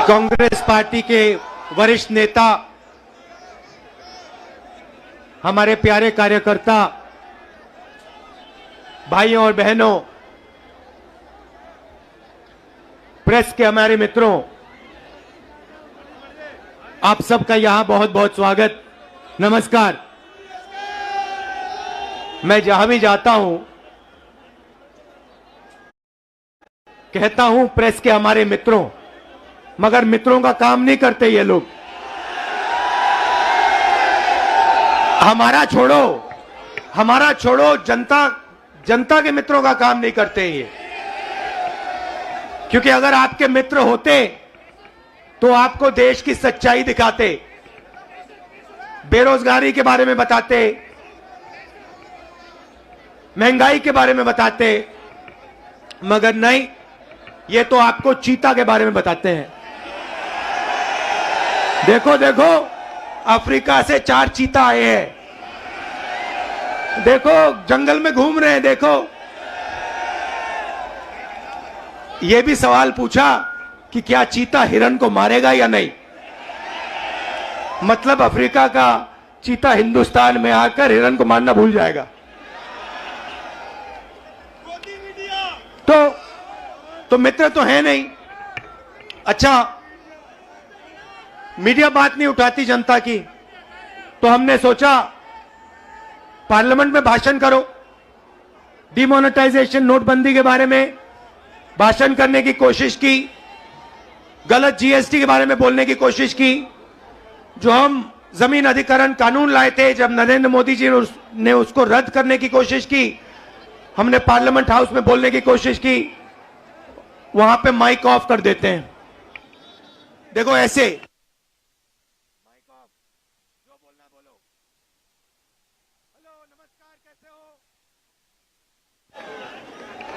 Congress party के वरिष्ठ नेता, हमारे प्यारे कार्यकर्ता, भाइयों और बहनों, प्रेस के हमारे मित्रों, आप सबका यहां बहुत बहुत स्वागत, नमस्कार। मैं जहां भी जाता हूं कहता हूं प्रेस के हमारे मित्रों, मगर मित्रों का काम नहीं करते ये लोग। हमारा छोड़ो, जनता के मित्रों का काम नहीं करते ये। क्योंकि अगर आपके मित्र होते तो आपको देश की सच्चाई दिखाते, बेरोजगारी के बारे में बताते, महंगाई के बारे में बताते, मगर नहीं, ये तो आपको चीता के बारे में बताते हैं। देखो देखो, अफ्रीका से 4 चीता आए हैं, देखो जंगल में घूम रहे हैं। देखो, ये भी सवाल पूछा कि क्या चीता हिरण को मारेगा या नहीं। मतलब अफ्रीका का चीता हिंदुस्तान में आकर हिरण को मारना भूल जाएगा। तो मित्र तो है नहीं। अच्छा, मीडिया बात नहीं उठाती जनता की, तो हमने सोचा पार्लियामेंट में भाषण करो। डिमोनेटाइजेशन, नोटबंदी के बारे में भाषण करने की कोशिश की, गलत जीएसटी के बारे में बोलने की कोशिश की। जो हम जमीन अधिग्रहण कानून लाए थे, जब नरेंद्र मोदी जी ने उसको रद्द करने की कोशिश की, हमने पार्लियामेंट हाउस में बोलने की कोशिश की, वहां पे माइक ऑफ कर देते हैं। देखो ऐसे, माइक ऑफ, जो बोलना बोलो। हेलो, नमस्कार, कैसे हो।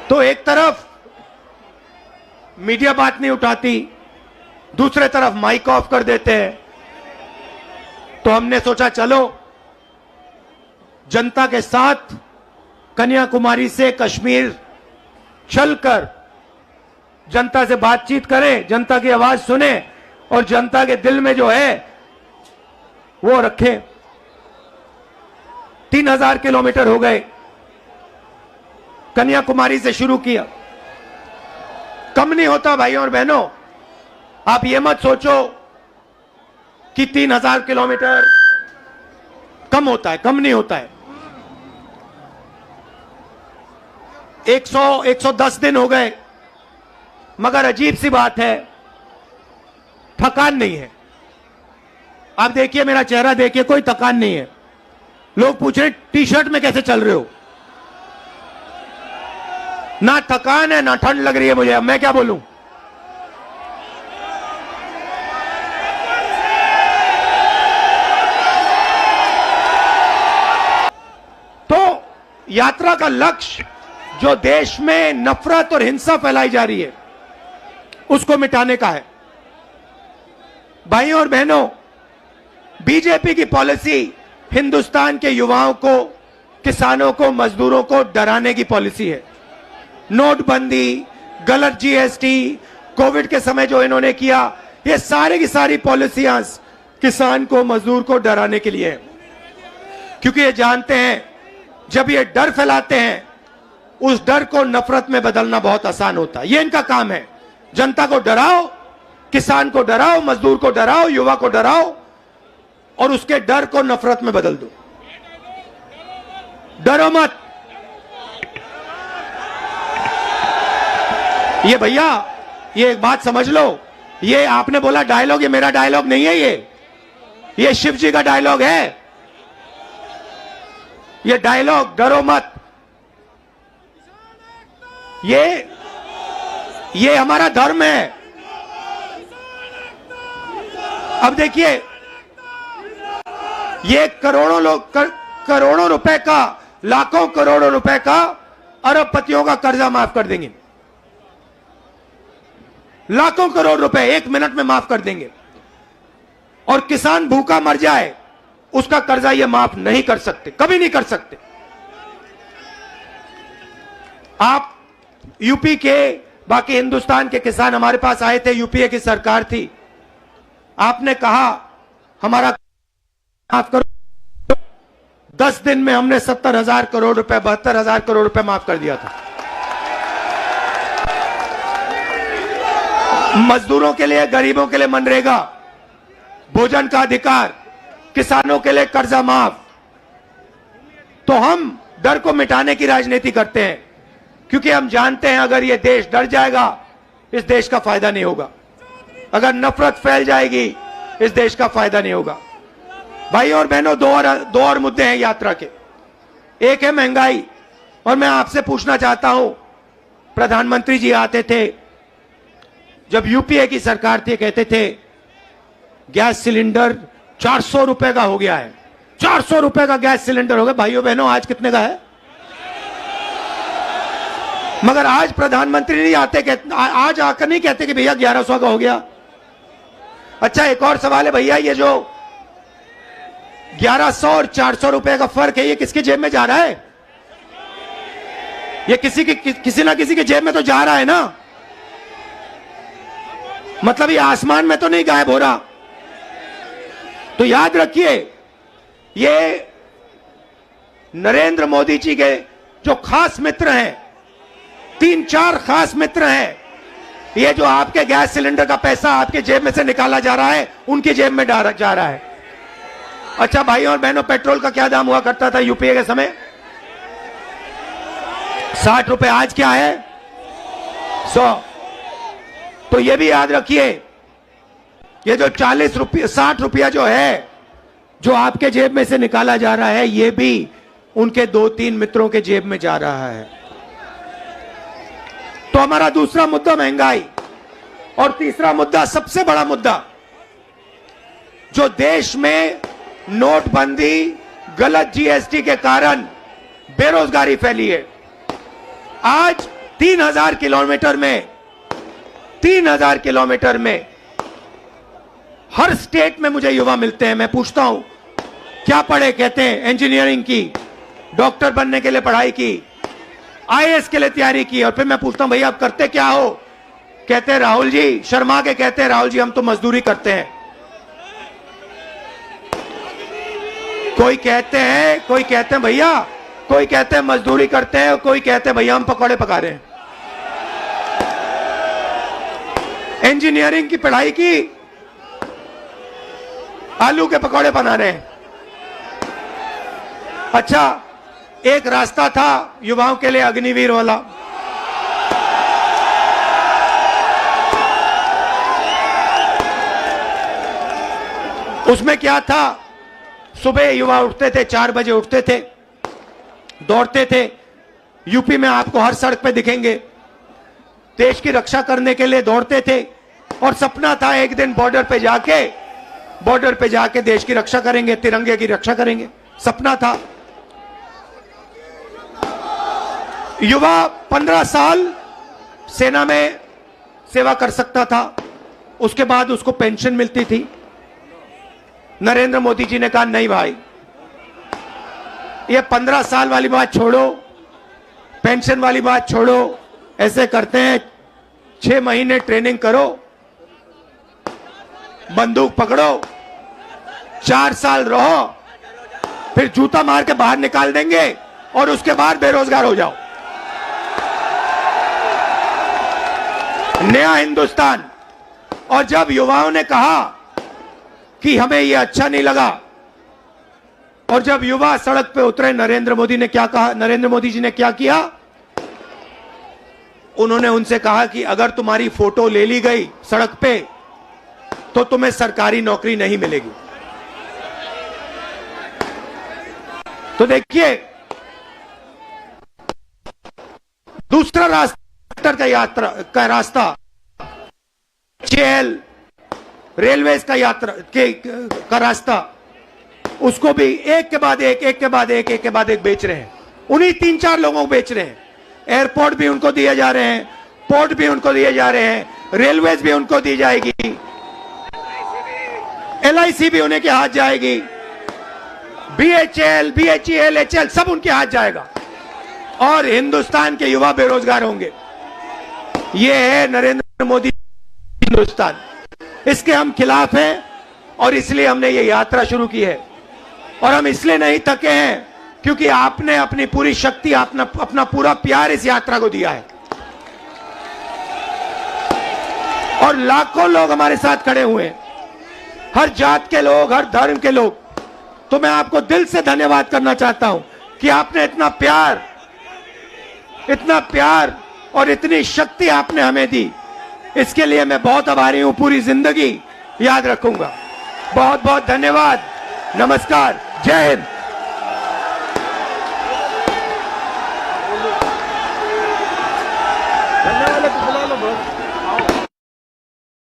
तो एक तरफ मीडिया बात नहीं उठाती, दूसरे तरफ माइक ऑफ कर देते हैं। तो हमने सोचा चलो जनता के साथ कन्याकुमारी से कश्मीर चलकर जनता से बातचीत करें, जनता की आवाज सुने और जनता के दिल में जो है वो रखें। 3000 किलोमीटर हो गए, कन्याकुमारी से शुरू किया। कम नहीं होता भाइयों और बहनों। आप ये मत सोचो कि 3000 किलोमीटर कम होता है, कम नहीं होता है। 110 दिन हो गए, मगर अजीब सी बात है, थकान नहीं है। आप देखिए, मेरा चेहरा देखिए, कोई थकान नहीं है। लोग पूछ रहे टी शर्ट में कैसे चल रहे हो। ना थकान है, ना ठंड लग रही है मुझे। अब मैं क्या बोलूं। तो यात्रा का लक्ष्य, जो देश में नफरत और हिंसा फैलाई जा रही है, उसको मिटाने का है। भाइयों और बहनों, बीजेपी की पॉलिसी हिंदुस्तान के युवाओं को, किसानों को, मजदूरों को डराने की पॉलिसी है। नोटबंदी, गलत जीएसटी, कोविड के समय जो इन्होंने किया, ये सारी की सारी पॉलिसियां किसान को, मजदूर को डराने के लिए है। क्योंकि ये जानते हैं जब ये डर फैलाते हैं, उस डर को नफरत में बदलना बहुत आसान होता है। ये इनका काम है। जनता को डराओ, किसान को डराओ, मजदूर को डराओ, युवा को डराओ और उसके डर को नफरत में बदल दो। डरो मत। ये भैया, ये एक बात समझ लो, ये आपने बोला डायलॉग, ये मेरा डायलॉग नहीं है। ये शिव जी का डायलॉग है। ये डायलॉग डरो मत, ये हमारा धर्म है। अब देखिए, ये करोड़ों रुपए का, लाखों करोड़ों रुपए का अरबपतियों का कर्जा माफ कर देंगे। लाखों करोड़ रुपए 1 मिनट में माफ कर देंगे। और किसान भूखा मर जाए, उसका कर्जा ये माफ नहीं कर सकते, कभी नहीं कर सकते। आप यूपी के, बाकी हिंदुस्तान के किसान हमारे पास आए थे, यूपीए की सरकार थी, आपने कहा हमारा माफ करो, 10 दिन में हमने 70,000 करोड़ रुपए 72,000 करोड़ रुपए माफ कर दिया था। मजदूरों के लिए, गरीबों के लिए मनरेगा, भोजन का अधिकार, किसानों के लिए कर्जा माफ। तो हम डर को मिटाने की राजनीति करते हैं, क्योंकि हम जानते हैं अगर ये देश डर जाएगा, इस देश का फायदा नहीं होगा। अगर नफरत फैल जाएगी, इस देश का फायदा नहीं होगा। भाई और बहनों, दो और मुद्दे हैं यात्रा के। एक है महंगाई, और मैं आपसे पूछना चाहता हूं, प्रधानमंत्री जी आते थे, जब यूपीए की सरकार थी, कहते थे गैस सिलेंडर 400 रुपए का हो गया है, 400 रुपए का गैस सिलेंडर हो गया। भाइयों बहनों, आज कितने का है? मगर आज प्रधानमंत्री नहीं आते, आज आकर नहीं कहते कि भैया 1100 का हो गया। अच्छा, एक और सवाल है भैया, ये जो 1100 और 400 रुपए का फर्क है, ये किसके जेब में जा रहा है? ये किसी ना किसी के जेब में तो जा रहा है ना। मतलब ये आसमान में तो नहीं गायब हो रहा। तो याद रखिए, ये नरेंद्र मोदी जी के जो खास मित्र हैं, 3-4 खास मित्र हैं, ये जो आपके गैस सिलेंडर का पैसा आपके जेब में से निकाला जा रहा है, उनकी जेब में जा रहा है। अच्छा भाइयों और बहनों, पेट्रोल का क्या दाम हुआ करता था यूपीए के समय? 60 रुपए। आज क्या है? 100। तो ये भी याद रखिए, ये जो 40 रुपये 60 रुपया जो है, जो आपके जेब में से निकाला जा रहा है, ये भी उनके 2-3 मित्रों के जेब में जा रहा है। तो हमारा दूसरा मुद्दा महंगाई, और तीसरा मुद्दा, सबसे बड़ा मुद्दा, जो देश में नोटबंदी, गलत जीएसटी के कारण बेरोजगारी फैली है। आज 3,000 किलोमीटर में हर स्टेट में मुझे युवा मिलते हैं। मैं पूछता हूं क्या पढ़े, कहते हैं इंजीनियरिंग की, डॉक्टर बनने के लिए पढ़ाई की, आईएएस के लिए तैयारी की। और फिर मैं पूछता हूं भैया आप करते क्या हो? कहते हैं राहुल जी, शर्मा के कहते हैं राहुल जी हम तो मजदूरी करते हैं। कोई कहते हैं भैया, कोई कहते हैं मजदूरी करते हैं, कोई कहते हैं भैया हम पकौड़े पका रहे हैं। इंजीनियरिंग की पढ़ाई की, आलू के पकौड़े बना रहे हैं। अच्छा, एक रास्ता था युवाओं के लिए अग्निवीर वाला, उसमें क्या था? सुबह युवा उठते थे, 4 बजे उठते थे, दौड़ते थे। यूपी में आपको हर सड़क पे दिखेंगे, देश की रक्षा करने के लिए दौड़ते थे। और सपना था एक दिन बॉर्डर पे जाके देश की रक्षा करेंगे, तिरंगे की रक्षा करेंगे, सपना था। युवा 15 साल सेना में सेवा कर सकता था, उसके बाद उसको पेंशन मिलती थी। नरेंद्र मोदी जी ने कहा नहीं भाई, ये 15 साल वाली बात छोड़ो, पेंशन वाली बात छोड़ो, ऐसे करते हैं 6 महीने ट्रेनिंग करो, बंदूक पकड़ो, 4 साल रहो, फिर जूता मार के बाहर निकाल देंगे और उसके बाद बेरोजगार हो जाओ। नया हिंदुस्तान। और जब युवाओं ने कहा कि हमें यह अच्छा नहीं लगा, और जब युवा सड़क पे उतरे, नरेंद्र मोदी ने क्या कहा? नरेंद्र मोदी जी ने क्या किया? उन्होंने उनसे कहा कि अगर तुम्हारी फोटो ले ली गई सड़क पे तो तुम्हें सरकारी नौकरी नहीं मिलेगी। तो देखिए, दूसरा रास्ता का रास्ता जेल, रेलवे का रास्ता, उसको भी एक के बाद एक बेच रहे हैं। उन्हीं 3-4 लोगों को बेच रहे हैं। एयरपोर्ट भी उनको दिए जा रहे हैं, पोर्ट भी उनको दिए जा रहे हैं, रेलवेज भी उनको दी जाएगी, LIC भी उन्हीं के हाथ जाएगी, BHEL, HL सब उनके हाथ जाएगा, और हिंदुस्तान के युवा बेरोजगार होंगे। ये है नरेंद्र मोदी हिंदुस्तान। इसके हम खिलाफ हैं और इसलिए हमने ये यात्रा शुरू की है। और हम इसलिए नहीं थके हैं क्योंकि आपने अपनी पूरी शक्ति, अपना पूरा प्यार इस यात्रा को दिया है और लाखों लोग हमारे साथ खड़े हुए हैं, हर जात के लोग, हर धर्म के लोग। तो मैं आपको दिल से धन्यवाद करना चाहता हूं कि आपने इतना प्यार और इतनी शक्ति आपने हमें दी। इसके लिए मैं बहुत आभारी हूं, पूरी जिंदगी याद रखूंगा। बहुत बहुत धन्यवाद। नमस्कार। जय हिंद।